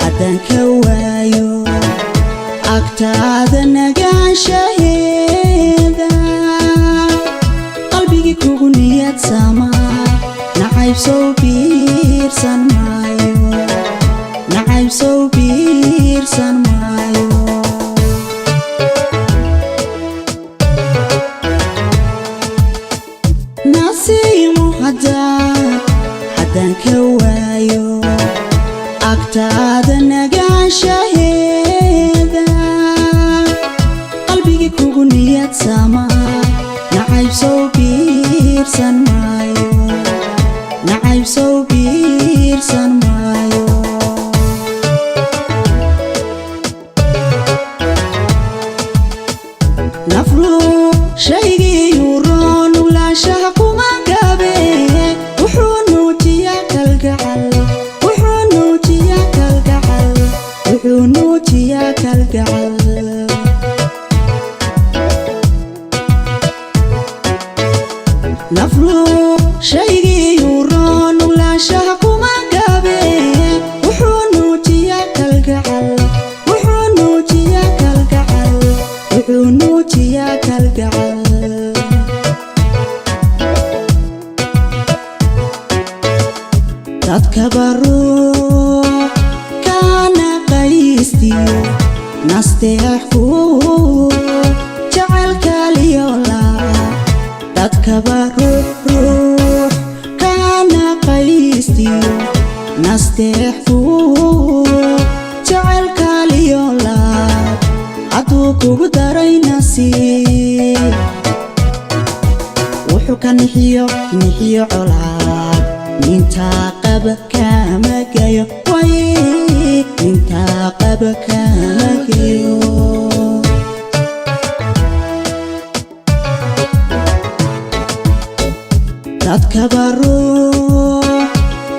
haddaan ka waayo agtaada nagaanshaheeda qalbigii kugu niyad sama nacayb soo biirsan maayo nacayb soo biirsan maayo nasiimo haddaan ka waayo agtaada nagaanshaheeda qalbigii kugu niyad sama nacayb soo biirsan maayo nacayb soo biirsan maayo nafru shaygii yuroon ulaashaha kuma gabe wuxuu nuujiyaa kalgacal nafru shaygii yuroon ulaashaha kuma gabe wuxuu nuujiyaa kalgacal wuxuu nuujiyaa kalgacal wuxuu nuujiyaa kalgacal dadka baruu nasteexku jacaylka liyola dadkaba ruux kana qaystiyo nasteexku jacaylka liyola hadduu kugu daray nasiib wuxuu ka nixiyo colaad nintaa qaba kama gayo intaa qaba kama gayo dadkaba ruux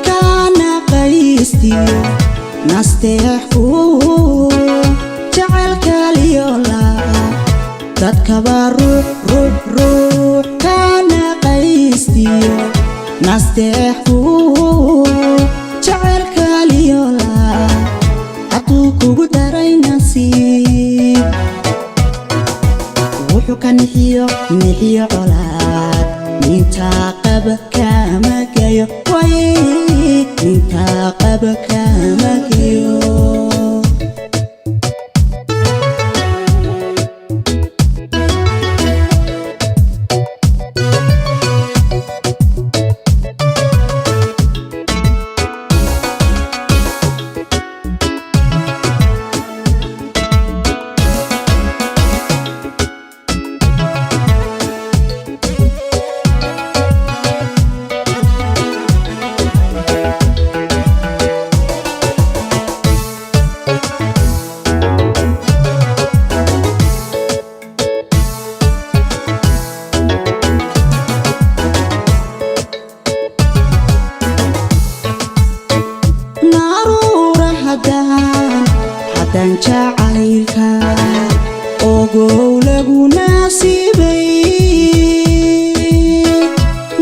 kana qaystiyo nasteexku jacaylka liyola dadkaba ruux kana qaystiyo nasteexku jacaylka liyola hadduu kugu daray nasiib wuxuu ka nixiyo colaad nintaa qaba kama gayo nintaa qaba kama gayo haddaan jacaylka ogow lagu naasibay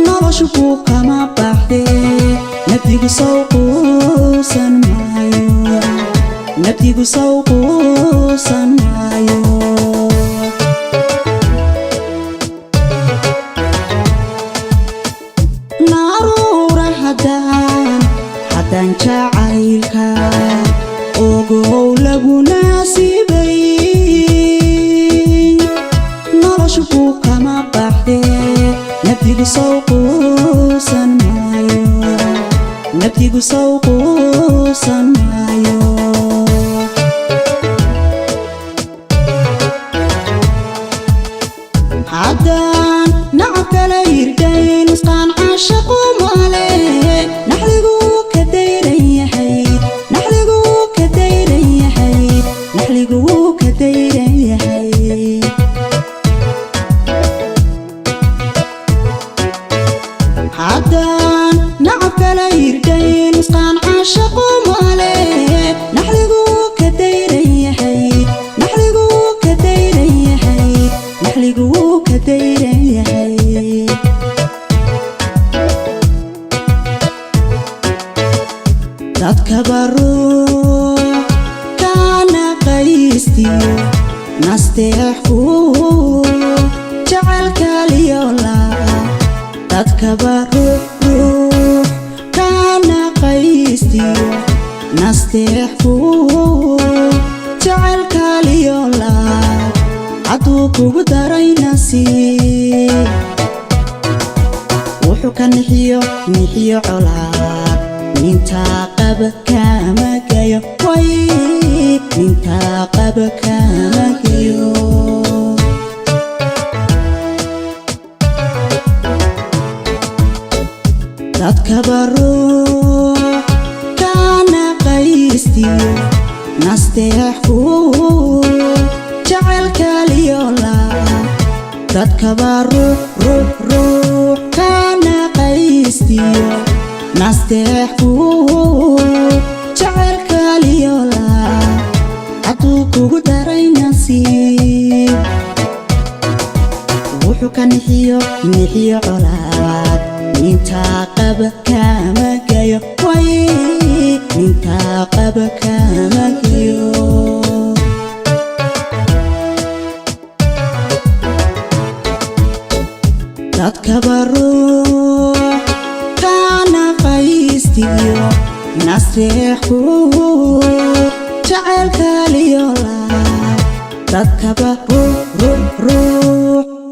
noloshu ku kama baxdee nabdigu soo quusan maayo nabdigu soo quusan maayo naruura haddaan jacaylka ogow lagu naasibay noloshu ku kama baxdee nabdigu soo quusan maayo nabdigu soo quusan maayo haddaan nacab kale dadkaba ruux kana qaystiyo nasteexku jacaylka liyola hadduu kugu daray nasiib wuxuu ka nixiyo colaad nintaa qaba kama gayo way nintaa qaba kama gayo dadkaba ruux kana qaystiyo nasteexku jacaylka liyola dadkaba ruux kana qaystiyo nasteexku jacaylka liyola hadduu kugu daray nasiib wuxuu ka nixiyo colaad nintaa qaba kama gayo way nintaa qaba kama gayo dadkaba ruux kana qaystiyo nasteexku jacaylka liyola dadkaba